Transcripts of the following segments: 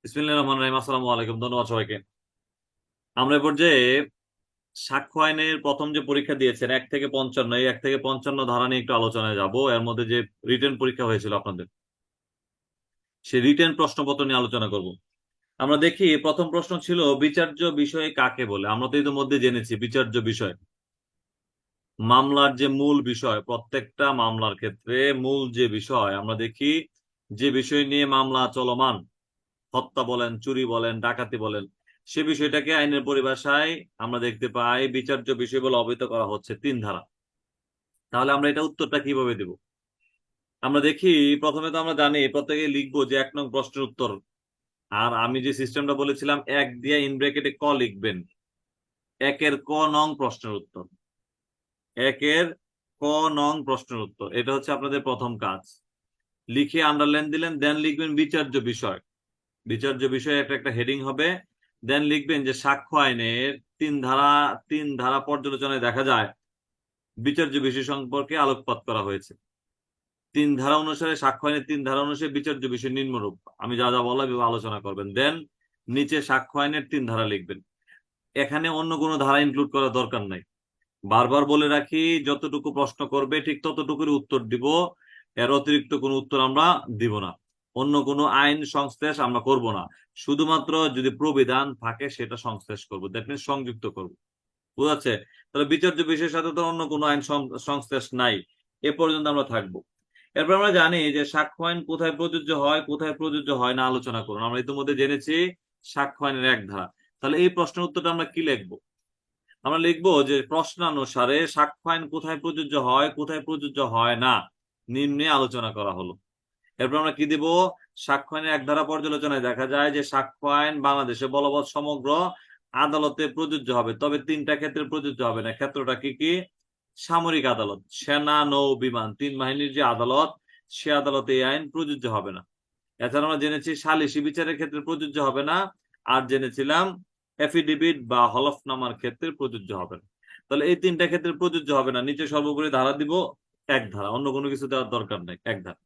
বিসমিল্লাহির রহমানির রহিম। আসসালামু আলাইকুম। ধন্যবাদ সবাইকে। আমরা এ পর্যায়ে সাক্ষ্য আইনের প্রথম যে পরীক্ষা দিয়েছেন 1 থেকে 55, এই 1 থেকে 55 ধারা নিয়ে একটু আলোচনায় যাব। এর মধ্যে যে রিটেন পরীক্ষা হয়েছিল আপনাদের, সেই রিটেন প্রশ্নপত্র নিয়ে আলোচনা করব। আমরা দেখি প্রথম প্রশ্ন ছিল বিচার্য বিষয় কাকে বলে। আমরা তো ইতিমধ্যে জেনেছি বিচার্য বিষয় মামলার যে মূল বিষয়, প্রত্যেকটা মামলার ক্ষেত্রে মূল যে বিষয় আমরা দেখি, যে বিষয় নিয়ে মামলা চলমান, হত্যা বলেন, চুরি বলেন, ডাকাতি বলেন, সে বিষয়টাকে আইনের পরিভাষায় আমরা দেখতে পাই বিচার্য বিষয় বলে অবহিত করা হচ্ছে 3 ধারা। তাহলে আমরা এটা উত্তরটা কিভাবে দেব? আমরা দেখি প্রথমে তো আমরা জানি প্রত্যেকে লিখবো যে 1 নং প্রশ্নের উত্তর। আর আমি যে সিস্টেমটা বলেছিলাম 1 দিয়ে ইন ব্র্যাকেটে ক লিখবেন, 1 এর ক নং প্রশ্নের উত্তর, 1 এর ক নং প্রশ্নের উত্তর। এটা হচ্ছে আপনাদের প্রথম কাজ। লিখে আন্ডারলাইন দিলেন, দেন লিখবেন বিচার্য বিষয়। বিচার্য বিষয়ে একটা হেডিং হবে। দেন লিখবেন যে সাক্ষ্য আইনের 3 ধারা পর্যালোচনায় দেখা যায় বিচার্য বিষয় সম্পর্কে আলোকপাত করা হয়েছে। 3 ধারা অনুসারে সাক্ষ্য আইনের 3 ধারা অনুসারে বিচার্য বিষয় নিম্নরূপ। আমি যা যা বললাম এভাবে আলোচনা করবেন। দেন নিচে সাক্ষ্য আইনের 3 ধারা লিখবেন। এখানে অন্য কোনো ধারা ইনক্লুড করার দরকার নাই। বারবার বলে রাখি, যতটুকু প্রশ্ন করবে ঠিক ততটুকুর উত্তর দিব। এর অতিরিক্ত কোনো উত্তর আমরা দিব না। অন্য কোনো আইন সংশ্লেষ আমরা করব না। শুধুমাত্র যদি প্রবিধান থাকে সেটা সংশ্লেষ করবো, দ্যাট মিনস সংযুক্ত করবো। বুঝাচ্ছে? তাহলে বিচার্য বিষয়ের সাথে তো অন্য কোনো আইন সংশ্লেষ নাই। এ পর্যন্ত আমরা থাকবো। এরপর আমরা জানি যে সাক্ষ্য আইন কোথায় প্রযোজ্য হয়, কোথায় প্রযোজ্য হয় না আলোচনা করুন। আমরা ইতিমধ্যে জেনেছি সাক্ষ্য আইনের 1 ধারা। তাহলে এই প্রশ্নের উত্তরটা আমরা কি লিখবো? আমরা লিখবো যে প্রশ্নানুসারে সাক্ষ্য আইন কোথায় প্রযোজ্য হয়, কোথায় প্রযোজ্য হয় না নিম্নে আলোচনা করা হলো। এরপর আমরা কি দিব? সাক্ষ্য আইনের 1 ধারা পর্যালোচনায় দেখা যায় যে সাক্ষ্য আইন বাংলাদেশে বলবৎ সমগ্র আদালতে প্রযোজ্য হবে, তবে 3টা ক্ষেত্রে প্রযোজ্য হবে না। ক্ষেত্রটা কি কি? সামরিক আদালত, সেনা, নৌ, বিমান, 3 বাহিনীর যে আদালত, সে আদালতে এই আইন প্রযোজ্য হবে না। এছাড়া আমরা জেনেছি সালিসি বিচারের ক্ষেত্রে প্রযোজ্য হবে না। আর জেনেছিলাম এফিডেভিট বা হলফনামার ক্ষেত্রে প্রযোজ্য হবে না। তাহলে এই 3টা ক্ষেত্রে প্রযোজ্য হবে না। নিচে সর্বোপরি ধারা দিব 1 ধারা, অন্য কোনো কিছু দেওয়ার দরকার নেই, 1 ধারা।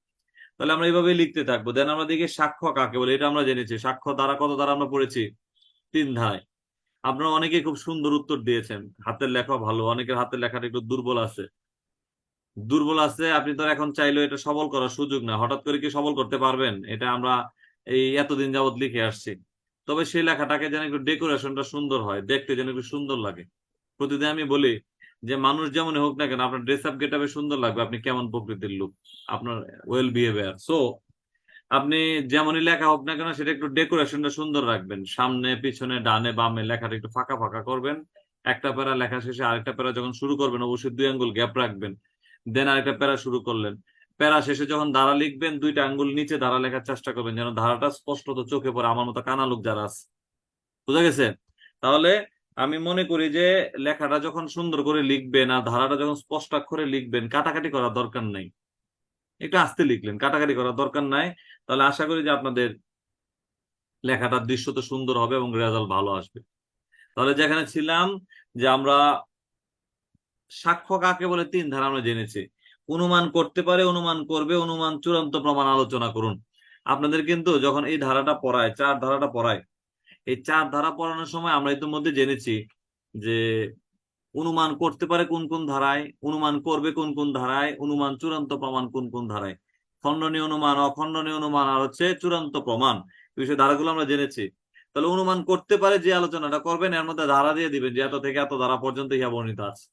তাহলে আমরা এইভাবে লিখতে থাকবো। দেন আমরা দেখি সাক্ষ্য কাকে বলে, এটা আমরা জেনেছি। সাক্ষ্য ধারা কত ধারা আমরা পড়েছি? 3 ধারায়। আপনারা অনেকে খুব সুন্দর উত্তর দিয়েছেন, হাতের লেখা ভালো। অনেকের হাতের লেখাটা একটু দুর্বল আছে। আপনি তো এখন চাইলেও এটা সবল করার সুযোগ না। হঠাৎ করে কি সবল করতে পারবেন? এটা আমরা এই এতদিন যাবত লিখে আসছি। তবে সেই লেখাটাকে যেন একটু ডেকোরেশনটা সুন্দর হয়, দেখতে যেন একটু সুন্দর লাগে। প্রতিদিন আমি বলি যে মানুষ যেমন হোক না কেন, আপনার ড্রেস আপ গেটআপে সুন্দর লাগবে আপনি কেমন প্রকৃতির লোক, আপনার ওয়েল বিহেভিয়ার। সো আপনি যেমনই লেখা হোক না কেন সেটা একটু ডেকোরেশনটা সুন্দর রাখবেন। সামনে পিছনে ডানে বামে লেখাটা একটু ফাঁকা ফাঁকা করবেন। একটা প্যারা লেখা শেষে আরেকটা প্যারা যখন শুরু করবেন অবশ্যই 2 আঙ্গুল গ্যাপ রাখবেন। দেন আরেকটা প্যারা শুরু করলেন। প্যারা শেষে যখন ধারা লিখবেন 2টা আঙ্গুল নিচে ধারা লেখার চেষ্টা করবেন যেন ধারাটা স্পষ্টত চোখে পড়ে, আমার মতো কানা লোক যারা আছে। বুঝা গেছে? তাহলে আমি মনে করি যে লেখাটা যখন সুন্দর করে লিখবেন আর ধারাটা যখন স্পষ্ট অক্ষরে লিখবেন, কাটাকাটি করার দরকার নাই। একটু আস্তে লিখলেন, কাটাকাটি করার দরকার নাই। তাহলে আশা করি যে আপনাদের লেখাটার দৃশ্যত সুন্দর হবে এবং রেজাল্ট ভালো আসবে। তাহলে যেখানে ছিলাম যে আমরা সাক্ষ্য কাকে বলে 3 ধারা আমরা জেনেছি। অনুমান করতে পারে, অনুমান করবে, অনুমান চূড়ান্ত প্রমাণ আলোচনা করুন। আপনাদের কিন্তু যখন এই ধারাটা পড়ায়, 4 ধারাটা পড়ায়, এই 4 ধারা পড়ানোর সময় আমরা ইতিমধ্যে জেনেছি যে অনুমান করতে পারে কোন কোন ধারায়, অনুমান করবে কোন কোন ধারায়, অনুমান চূড়ান্ত প্রমাণ কোন কোন ধারায়, খণ্ডনীয় অনুমান, অখণ্ডনীয় অনুমান আর হচ্ছে চূড়ান্ত প্রমাণ, এই বিষয়ে ধারাগুলো আমরা জেনেছি। তাহলে অনুমান করতে পারে যে আলোচনাটা করবেন এর মধ্যে ধারা দিয়ে দিবেন যে এত থেকে এত ধারা পর্যন্ত ইহা বর্ণিত আছে।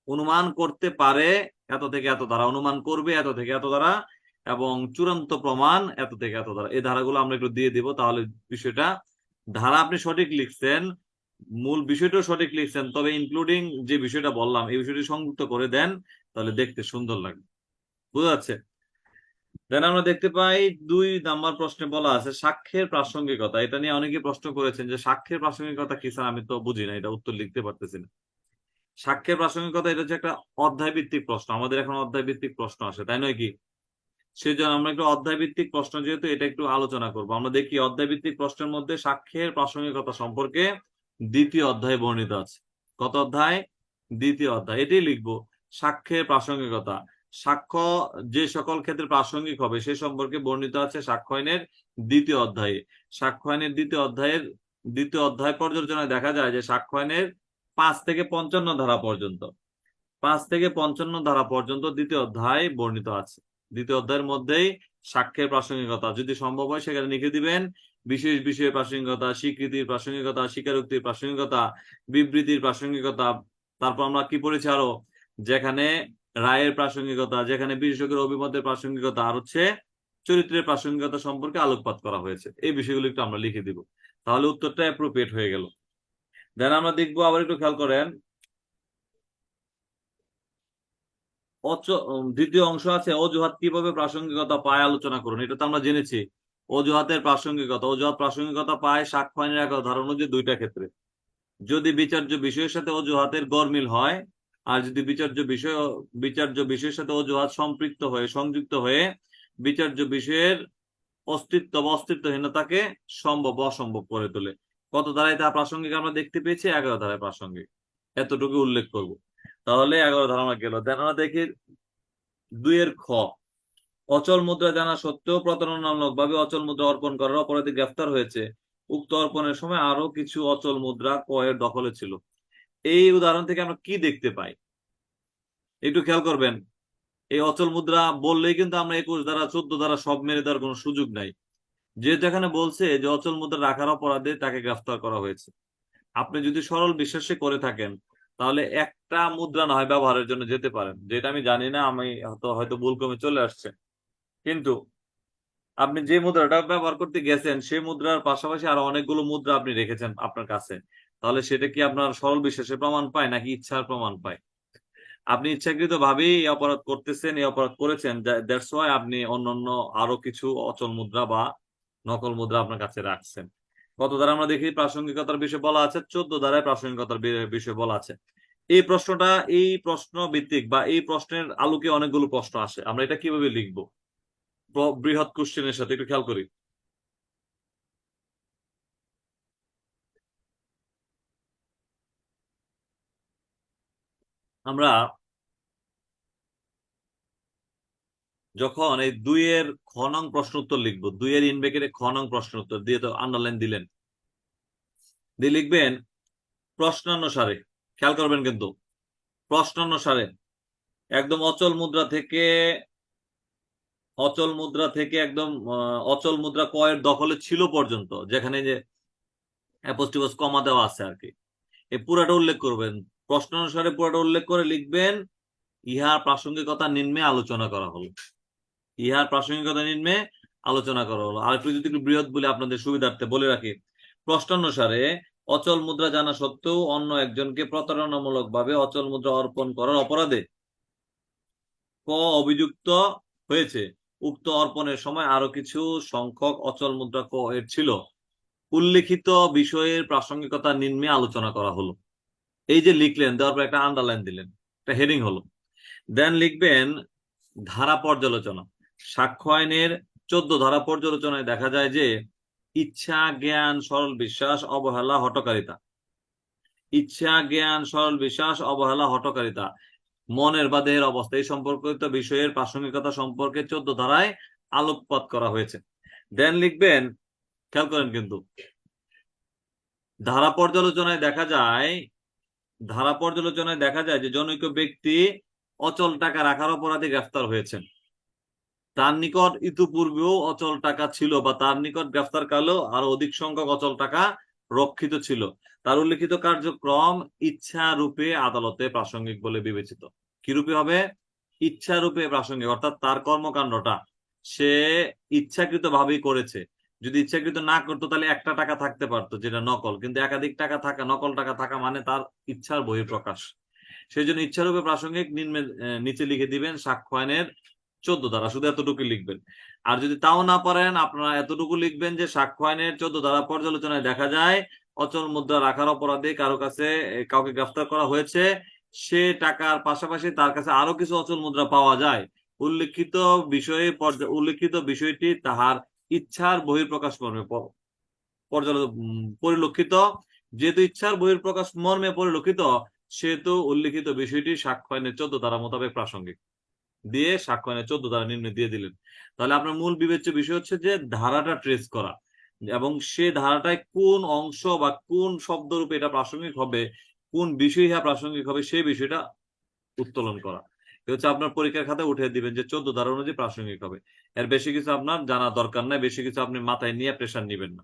অনুমান করতে পারে এত থেকে এত ধারা, অনুমান করবে এত থেকে এত ধারা, এবং চূড়ান্ত প্রমাণ এত থেকে এত ধারা। এই ধারাগুলো আমরা একটু দিয়ে দিব। তাহলে বিষয়টা, ধারা আপনি সঠিক লিখছেন, মূল বিষয়টাও সঠিক লিখছেন, তবে ইনক্লুডিং যে বিষয়টা বললাম এই বিষয়টি সংযুক্ত করে দেন, তাহলে দেখতে সুন্দর লাগবে। বুঝা যাচ্ছে? দেন আমরা দেখতে পাই 2 নাম্বার প্রশ্নে বলা আছে সাক্ষ্যের প্রাসঙ্গিকতা। এটা নিয়ে অনেকে প্রশ্ন করেছেন যে সাক্ষ্যের প্রাসঙ্গিকতা কি স্যার, আমি তো বুঝি না, এটা উত্তর লিখতে পারতেছি না। সাক্ষ্যের প্রাসঙ্গিকতা এটা হচ্ছে একটা অধ্যায় ভিত্তিক প্রশ্ন। আমাদের এখন অধ্যায় ভিত্তিক প্রশ্ন আসে, তাই নয় কি? সেই জন্য আমরা একটু অধ্যায় ভিত্তিক প্রশ্ন, যেহেতু এটা একটু আলোচনা করব। আমরা দেখি অধ্যায় ভিত্তিক প্রশ্নের মধ্যে সাক্ষ্যের প্রাসঙ্গিকতা সম্পর্কে 2য় অধ্যায়ে বর্ণিত আছে। কত অধ্যায়? 2য় অধ্যায়। এটাই লিখবো, সাক্ষ্যের প্রাসঙ্গিকতা। সাক্ষ্য যে সকল ক্ষেত্রে প্রাসঙ্গিক হবে সে সম্পর্কে বর্ণিত আছে সাক্ষ্য আইনের দ্বিতীয় অধ্যায়ে। সাক্ষ্য আইনের দ্বিতীয় অধ্যায় পর্যালোচনায় দেখা যায় যে সাক্ষ্য আইনের 5 থেকে 55 ধারা পর্যন্ত 5 থেকে 55 ধারা পর্যন্ত দ্বিতীয় অধ্যায় বর্ণিত আছে। দ্বিতীয় অধ্যায়ের মধ্যেই সাক্ষ্যের প্রাসঙ্গিকতা যদি সম্ভব হয় সেখানে লিখে দিবেন বিশেষ বিষয়ের প্রাসঙ্গিকতা, স্বীকৃতির প্রাসঙ্গিকতা, স্বীকারোক্তির প্রাসঙ্গিকতা, বিবৃতির প্রাসঙ্গিকতা। তারপর আমরা কি পড়েছি আরো, যেখানে রায়ের প্রাসঙ্গিকতা, যেখানে বিশেষজ্ঞের অভিমতের প্রাসঙ্গিকতা, আর হচ্ছে চরিত্রের প্রাসঙ্গিকতা সম্পর্কে আলোকপাত করা হয়েছে। এই বিষয়গুলো একটু আমরা লিখে দিব, তাহলে উত্তরটা অ্যাপ্রোপ্রিয়েট হয়ে গেল। দেন আমরা দেখবো, আবার একটু খেয়াল করেন, দ্বিতীয় অংশ আছে অজুহাত কিভাবে প্রাসঙ্গিকতা পায় আলোচনা করুন। এটা তো আমরা জেনেছি অজুহাতের প্রাসঙ্গিকতা। অজুহাত প্রাসঙ্গিকতা পায় সাক্ষ্য আইনের এক ধারা অনুযায়ী দুইটা ক্ষেত্রে, যদি বিচার্য বিষয়ের সাথে অজুহাতের গরমিল হয়, আর যদি বিচার্য বিষয়ের সাথে অজুহাত সম্পৃক্ত হয়ে সংযুক্ত হয়ে বিচার্য বিষয়ের অস্তিত্ব বা অস্তিত্বহীনতাকে সম্ভব অসম্ভব করে তোলে। কত ধারায় তা প্রাসঙ্গিক আমরা দেখতে পেয়েছি? 11 ধারায় প্রাসঙ্গিক, এতটুকু উল্লেখ করব। তাহলে 11 ধারা আমরা গেল। দেন আমরা দেখি 2 এর খ, অচল মুদ্রা জানা সত্ত্বেও প্রতারণামূলক ভাবে অচল মুদ্রা অর্পণ করার অপরাধী গ্রেফতার হয়েছে। উক্ত অর্পণের সময় আরো কিছু অচল মুদ্রা ক এর দখলে ছিল। এই উদাহরণ থেকে আমরা কি দেখতে পাই একটু খেয়াল করবেন। এই অচল মুদ্রা বললেই কিন্তু আমরা 21 ধারা 14 ধারা সব মেনে দেওয়ার কোনো সুযোগ নাই, যেহেতু এখানে বলছে যে অচল মুদ্রা রাখার অপরাধে তাকে গ্রেফতার করা হয়েছে। আপনি যদি সরল বিশ্বাসে করে থাকেন তাহলে একটা মুদ্রা না হয় ব্যবহারের জন্য যেতে পারেন, যেটা আমি জানি না, আমি হয়তো ভুল ক্রমে চলে আসছে, কিন্তু আপনি যে মুদ্রাটা ব্যবহার করতে গেছেন সেই মুদ্রার পাশাপাশি আরো অনেকগুলো মুদ্রা আপনি রেখেছেন আপনার কাছে, তাহলে সেটা কি আপনার সরল বিশ্বাসের প্রমাণ পায় নাকি ইচ্ছার প্রমাণ পায়? আপনি ইচ্ছাকৃত ভাবেই এই অপরাধ করতেছেন, এই অপরাধ করেছেন, দ্যাটস ওয়াই আপনি অন্যান্য আরো কিছু অচল মুদ্রা বা নকল মুদ্রা আপনার কাছে রাখছেন। কত দ্বারা আমরা দেখি প্রাসঙ্গিকতার বিষয় বলা আছে? 14 ধারায় প্রাসঙ্গিকতার বিষয় বলা আছে। এই প্রশ্ন ভিত্তিক বা এই প্রশ্নের আলোকে অনেকগুলো প্রশ্ন আসে, আমরা এটা কিভাবে লিখবো বৃহৎ কোশ্চেনের সাথে একটু খেয়াল করি। আমরা যখন এই 2 এর খ নং প্রশ্ন উত্তর লিখবো, 2 এর ইনব্রেকেটে খ নং প্রশ্ন উত্তর দিয়ে তো আন্ডারলাইন দিলেন, দিয়ে লিখবেন প্রশ্নানুসারে। খেয়াল করবেন কিন্তু প্রশ্নানুসারে একদম অচল মুদ্রা থেকে একদম অচল মুদ্রা ক এর দখলে ছিল পর্যন্ত, যেখানে যে অ্যাপোস্ট্রোফ কমা দেওয়া আছে আর কি, এই পুরাটা উল্লেখ করবেন। প্রশ্নানুসারে পুরাটা উল্লেখ করে লিখবেন ইহার প্রাসঙ্গিকতা নিম্নে আলোচনা করা হলো। ইহার প্রাসঙ্গিকতা নিম্নে আলোচনা করা হলো। আর একটু যদি একটু বৃহৎ বলে আপনাদের সুবিধার্থে বলে রাখি, প্রশ্নানুসারে অচল মুদ্রা জানা সত্ত্বেও অন্য একজনকে প্রতারণামূলক ভাবে অচল মুদ্রা অর্পণ করার অপরাধে ক অভিযুক্ত হয়েছে। উক্ত অর্পণের সময় আরো কিছু সংখ্যক অচল মুদ্রা ক এর ছিল। উল্লেখিত বিষয়ের প্রাসঙ্গিকতা নিম্নে আলোচনা করা হলো। এই যে লিখলেন, দেওয়ার পর একটা আন্ডারলাইন দিলেন, একটা হেডিং হলো। দেন লিখবেন ধারা পর্যালোচনা। সাক্ষ্য আইনের 14 ধারা পর্যালোচনায় দেখা যায় যে ইচ্ছা জ্ঞান সরল বিশ্বাস অবহেলা হঠকারিতা, ইচ্ছা জ্ঞান সরল বিশ্বাস অবহেলা হঠকারিতা, মনের বা দেহের অবস্থা এই সম্পর্কিত বিষয়ের প্রাসঙ্গিকতা সম্পর্কে 14 ধারায় আলোকপাত করা হয়েছে। দেন লিখবেন, খেয়াল করেন কিন্তু ধারা পর্যালোচনায় দেখা যায় যে জনৈক ব্যক্তি অচল টাকা রাখার অপরাধে গ্রেফতার হয়েছেন। তার নিকট ইতিপূর্বেও অচল টাকা ছিল বা তার নিকট গ্রেফতার কালেও আরো অধিক সংখ্যক অচল টাকা রক্ষিত ছিল। তার উল্লেখিত কার্যক্রম ইচ্ছা রূপে আদালতে প্রাসঙ্গিক বলে বিবেচিত। কি রূপে হবে? ইচ্ছা রূপে প্রাসঙ্গিক, অর্থাৎ তার কর্মকাণ্ডটা সে ইচ্ছাকৃত ভাবেই করেছে। যদি ইচ্ছাকৃত না করতো তাহলে একটা টাকা থাকতে পারতো যেটা নকল, কিন্তু একাধিক টাকা থাকা, নকল টাকা থাকা মানে তার ইচ্ছার বহিঃপ্রকাশ। সেই জন্য ইচ্ছারূপে প্রাসঙ্গিক নিচে লিখে দিবেন সাক্ষ্য আইনের 14 ধারা, শুধু এতটুকু লিখবেন। আর যদি তাও না পারেন আপনারা এতটুকু লিখবেন যে সাক্ষ্য আইনের 14 ধারা পর্যালোচনায় দেখা যায় অচল মুদ্রা রাখার অপরাধে কাউকে গ্রেফতার করা হয়েছে, সে টাকার পাশাপাশি তার কাছে আরো কিছু অচল মুদ্রা পাওয়া যায়। উল্লেখিত বিষয়টি তাহার ইচ্ছার বহিঃপ্রকাশ মর্মে পরিলক্ষিত। যেহেতু ইচ্ছার বহিঃপ্রকাশ মর্মে পরিলক্ষিত, সেহেতু উল্লেখিত বিষয়টি সাক্ষ্য আইনের 14 ধারা মোতাবেক প্রাসঙ্গিক। দিয়ে সাক্ষ্য আইনের 14 ধারা নিম্নে দিয়ে দিলেন। তাহলে আপনার মূল বিবেচ্য বিষয় হচ্ছে যে ধারাটা ট্রেস করা এবং সে ধারাটায় কোন অংশ বা কোন শব্দরূপে এটা প্রাসঙ্গিক হবে, কোন বিষয় ইহা প্রাসঙ্গিক হবে সেই বিষয়টা উত্তোলন করা। এ হচ্ছে আপনার পরীক্ষার খাতায় উঠিয়ে দিবেন যে 14 ধারা অনুযায়ী প্রাসঙ্গিক হবে। এর বেশি কিছু আপনার জানা দরকার নাই, বেশি কিছু আপনি মাথায় নিয়ে প্রেশার নিবেন না।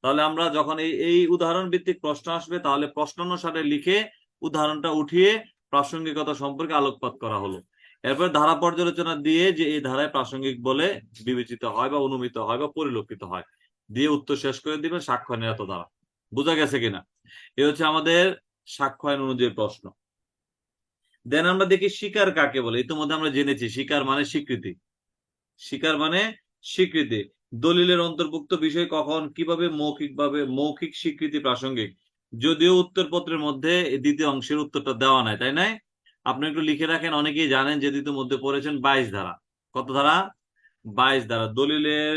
তাহলে আমরা যখন এই উদাহরণ ভিত্তিক প্রশ্ন আসবে তাহলে প্রশ্নানুসারে লিখে উদাহরণটা উঠিয়ে প্রাসঙ্গিকতা সম্পর্কে আলোকপাত করা হলো। এরপর ধারা পর্যালোচনা দিয়ে যে এই ধারায় প্রাসঙ্গিক বলে বিবেচিত হয় বা অনুমিত হয় বা পরিলক্ষিত হয় দিয়ে উত্তর শেষ করে দিবেন সাক্ষ্য আইনের এত ধারা। বোঝা গেছে কিনা? এ হচ্ছে আমাদের সাক্ষ্য আইন অনুযায়ী প্রশ্ন। দেন আমরা দেখি স্বীকার কাকে বলে। ইতিমধ্যে আমরা জেনেছি স্বীকার মানে স্বীকৃতি। স্বীকার মানে স্বীকৃতি। দলিলের অন্তর্ভুক্ত বিষয় কখন কিভাবে মৌখিক স্বীকৃতি প্রাসঙ্গিক, যদিও উত্তরপত্রের মধ্যে দ্বিতীয় অংশের উত্তরটা দেওয়া নাই, তাই নাই? আপনি একটু লিখে রাখেন, অনেকেই জানেন যে দ্বিতীয় মধ্যে পড়েছেন 22 ধারা। কত ধারা? 22 ধারা। দলিলের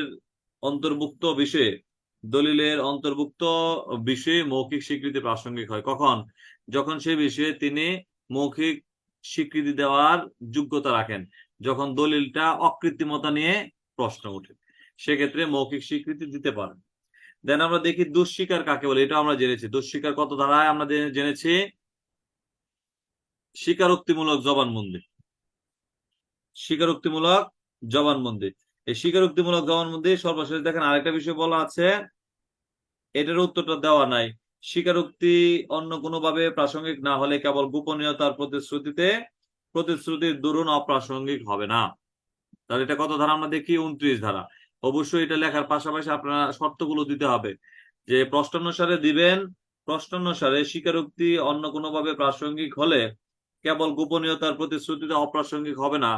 অন্তর্ভুক্ত বিষয়ে মৌখিক স্বীকৃতি প্রাসঙ্গিক হয় কখন? যখন সে বিষয়ে তিনি মৌখিক স্বীকৃতি দেওয়ার যোগ্যতা রাখেন, যখন দলিলটা অকৃত্রিমতা নিয়ে প্রশ্ন ওঠে, সেক্ষেত্রে মৌখিক স্বীকৃতি দিতে পারেন। দেন আমরা দেখি দুঃস্বীকার কাকে বলে। এটা আমরা জেনেছি। দুঃস্বীকার কত ধারায় আমরা জেনেছি? স্বীকারোক্তিমূলক জবানবন্দি। স্বীকারোক্তিমূলক জবানবন্দি। এই স্বীকারোক্তিমূলক জবানবন্দি সর্বশেষ দেখেন আরেকটা বিষয় বলা আছে, এটার উত্তরটা দেওয়া নাই। স্বীকারোক্তি অন্য কোনোভাবে প্রাসঙ্গিক না হলে কেবল গোপনীয়তার প্রতিশ্রুতির দরুন অপ্রাসঙ্গিক হবে না। তাহলে এটা কত ধারা আমরা দেখি? 29 ধারা। অবশ্যই এটা লেখার পাশাপাশি আপনারা শর্তগুলো দিতে হবে যে প্রশ্নানুসারে দিবেন। প্রশ্নানুসারে স্বীকারোক্তি অন্য কোনোভাবে প্রাসঙ্গিক হলে কেবল গোপনীয়তার প্রতিশ্রুতিতে অপ্রাসঙ্গিক হবে না,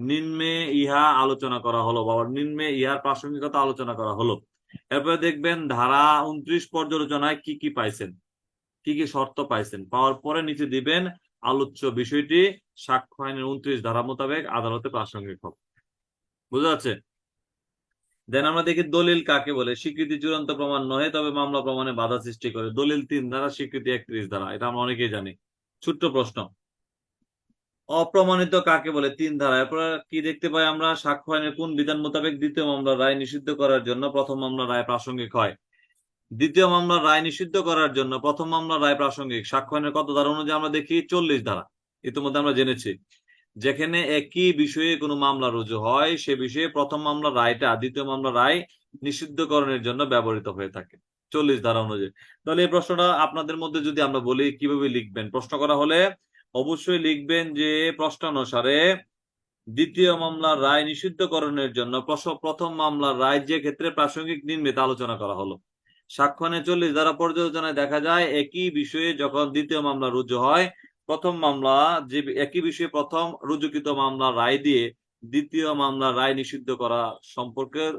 নিম্নে ইহা আলোচনা করা হলো বা নিম্নে ইহার প্রাসঙ্গিকতা আলোচনা করা হলো। এরপরে দেখবেন ধারা 29 পর্যালোচনায় কি কি পাইছেন, কি কি শর্ত পাইছেন, পাওয়ার পরে নিচে দিবেন আলোচ্য বিষয়টি সাক্ষ্য আইনের 29 ধারা মোতাবেক আদালতে প্রাসঙ্গিক হবে। বুঝা যাচ্ছে? দেন আমরা দেখি দলিল কাকে বলে। স্বীকৃতি চূড়ান্ত প্রমাণ নয়, তবে মামলা প্রমাণে বাধা সৃষ্টি করে। দলিল 3 ধারা, স্বীকৃতি 31 ধারা। এটা আমরা অনেকেই জানি। ছোট্ট প্রশ্ন, অপ্রমাণিত কাকে বলে? 3 ধারা। এরপর কি দেখতে পাই আমরা? সাক্ষ্য আইনের কোন বিধান মোতাবেক দ্বিতীয় মামলার রায় নিষিদ্ধ করার জন্য প্রথম মামলার রায় প্রাসঙ্গিক হয়? দ্বিতীয় মামলার রায় নিষিদ্ধ করার জন্য প্রথম মামলার রায় প্রাসঙ্গিক সাক্ষ্য আইনের কত ধারা অনুযায়ী? আমরা দেখি 40 ধারা। ইতিমধ্যে আমরা জেনেছি যেখানে একই বিষয়ে কোনো মামলা রুজু হয় সে বিষয়ে প্রথম মামলার রায়টা দ্বিতীয় মামলার রায় নিষিদ্ধকরণের জন্য ব্যবহৃত হয়ে থাকে 40 ধারা অনুযায়ী। তাহলে এই প্রশ্নটা আপনাদের মধ্যে যদি আমরা বলি কিভাবে লিখবেন, প্রশ্ন করা হলে অবশ্যই লিখবেন যে প্রশ্নানুসারে দ্বিতীয় মামলার রায় নিষিদ্ধকরণের জন্য প্রথম মামলার রায় যে ক্ষেত্রে প্রাসঙ্গিক নিম্নে আলোচনা করা হলো। সাক্ষ্য আইনের 40 ধারা পর্যালোচনায় দেখা যায় একই বিষয়ে যখন দ্বিতীয় মামলা রুজু হয়, প্রথম মামলা যে একই বিষয়ে প্রথম রুজুকৃত মামলার রায় দিয়ে দ্বিতীয় মামলার রায় নিষিদ্ধ করা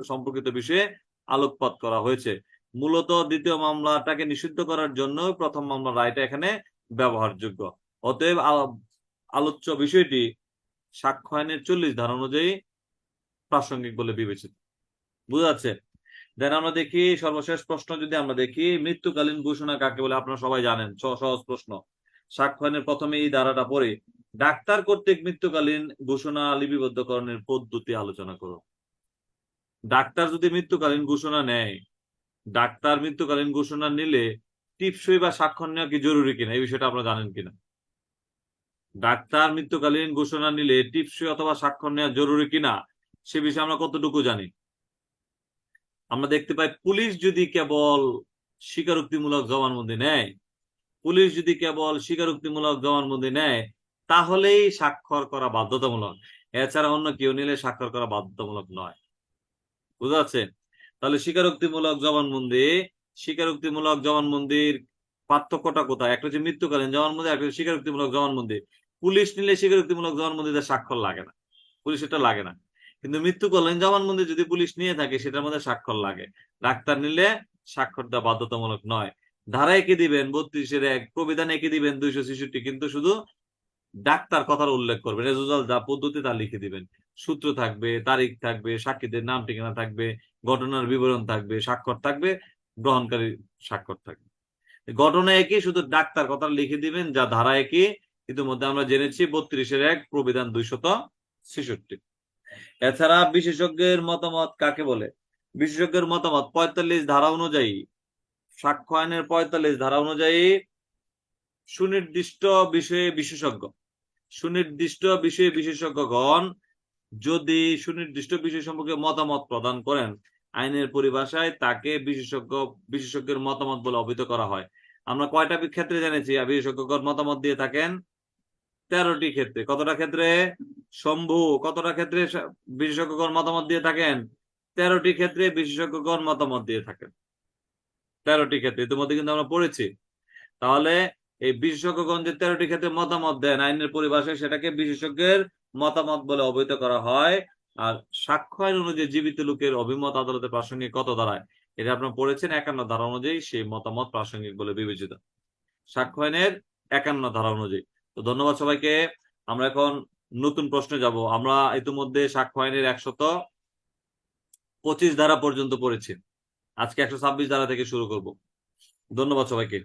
সম্পর্কিত বিষয়ে আলোকপাত করা হয়েছে। মূলত দ্বিতীয় মামলাটাকে নিষিদ্ধ করার জন্য প্রথম মামলার রায়টা এখানে ব্যবহারযোগ্য। অতএব আলোচ্য বিষয়টি সাক্ষ্য আইনের 40 ধারা অনুযায়ী প্রাসঙ্গিক বলে বিবেচিত। বুঝা যাচ্ছে? দেন আমরা দেখি সর্বশেষ প্রশ্ন যদি আমরা দেখি মৃত্যুকালীন ঘোষণা কাকে বলে? আপনারা সবাই জানেন, সহজ প্রশ্ন। সাক্ষ্য আইনের প্রথমে এই ধারাটা পড়ে ডাক্তার কর্তৃক মৃত্যুকালীন ঘোষণা লিপিবদ্ধকরণের পদ্ধতি আলোচনা করো। ডাক্তার যদি মৃত্যুকালীন ঘোষণা নেয়, ডাক্তার মৃত্যুকালীন ঘোষণা নিলে টিপসই বা স্বাক্ষর নেওয়া কি জরুরি কিনা এই বিষয়টা আপনারা জানেন কিনা? ডাক্তার মৃত্যুকালীন ঘোষণা নিলে টিপসই অথবা স্বাক্ষর নেওয়া জরুরি কিনা সে বিষয়ে আমরা কতটুকু জানি? আমরা দেখতে পাই পুলিশ যদি কেবল স্বীকারোক্তিমূলক জবানবন্দি নেয়, পুলিশ যদি কেবল স্বীকারোক্তিমূলক জবানবন্দি নেয় তাহলেই স্বাক্ষর করা বাধ্যতামূলক। এছাড়া অন্য কেউ নিলে স্বাক্ষর করা বাধ্যতামূলক নয়। বুঝা যাচ্ছে? তাহলে স্বীকারোক্তিমূলক জবানবন্দির পার্থক্যটা কোথায়? একটা হচ্ছে মৃত্যুকালীন জবানবন্দি, একটা হচ্ছে স্বীকারোক্তিমূলক জবানবন্দি। পুলিশ নিলে স্বীকারোক্তিমূলক জবানবন্দিতে স্বাক্ষর লাগে না, পুলিশেরটা লাগে না। কিন্তু মৃত্যুকালীন জবানবন্দি যদি পুলিশ নিয়ে থাকে সেটার মধ্যে স্বাক্ষর লাগে। ডাক্তার নিলে স্বাক্ষর দেওয়া বাধ্যতামূলক নয়। ধারা এঁকে দিবেন 32-1, প্রবিধান এঁকে দিবেন 266, কিন্তু শুধু ডাক্তার কথার উল্লেখ করবেন। রেজুজাল যা পদ্ধতি তা লিখে দিবেন। সূত্র থাকবে, তারিখ থাকবে, সাক্ষীদের নাম ঠিকানা থাকবে, ঘটনার বিবরণ থাকবে, স্বাক্ষর থাকবে, গ্রহণকারী স্বাক্ষর থাকবে। ঘটনা একই, শুধু ডাক্তার কথা লিখে দিবেন যা ধারা একই। ইতিমধ্যে আমরা জেনেছি 32-1, প্রবিধান 66। এছাড়া বিশেষজ্ঞের মতামত কাকে বলে? বিশেষজ্ঞের মতামত 45 ধারা অনুযায়ী, সাক্ষ্য আইনের 45 ধারা অনুযায়ী সুনির্দিষ্ট বিষয়ে বিশেষজ্ঞ, সুনির্দিষ্ট বিষয়ে বিশেষজ্ঞগণ যদি সুনির্দিষ্ট বিষয় সম্পর্কে মতামত প্রদান করেন, আইনের পরিভাষায় তাকে বিশেষজ্ঞের মতামত বলে অভিহিত করা হয়। আমরা কয়টা ক্ষেত্রে জেনেছি বিশেষজ্ঞগণ মতামত দিয়ে থাকেন? 13টি ক্ষেত্রে। কতটা ক্ষেত্রে? শম্ভু, কতটা ক্ষেত্রে বিশেষজ্ঞগণ মতামত দিয়ে থাকেন? 13টি ক্ষেত্রে বিশেষজ্ঞগণ মতামত দিয়ে থাকেন। 13টি ক্ষেত্রে ইতিমধ্যে কিন্তু আমরা পড়েছি। তাহলে এই বিশেষজ্ঞগণ যে 13টি ক্ষেত্রে মতামত দেন আইনের পরিভাষায়, সেটাকে বিশেষজ্ঞের মতামত বলে অভিহিত করা হয়। আর সাক্ষ্য আইন অনুযায়ী জীবিত লোকের অভিমত আদালতে প্রাসঙ্গিক কত ধারায়? এটা আপনারা পড়েছেন 51 ধারা অনুযায়ী সেই মতামত প্রাসঙ্গিক বলে বিবেচিত, সাক্ষ্য আইনের 51 ধারা অনুযায়ী। তো ধন্যবাদ সবাইকে। আমরা এখন নতুন প্রশ্নে যাব। আমরা ইতিমধ্যে সাক্ষ্য আইনের 125 ধারা পর্যন্ত পড়েছি, আজকে 126 ধারা থেকে শুরু করব। ধন্যবাদ সবাইকে।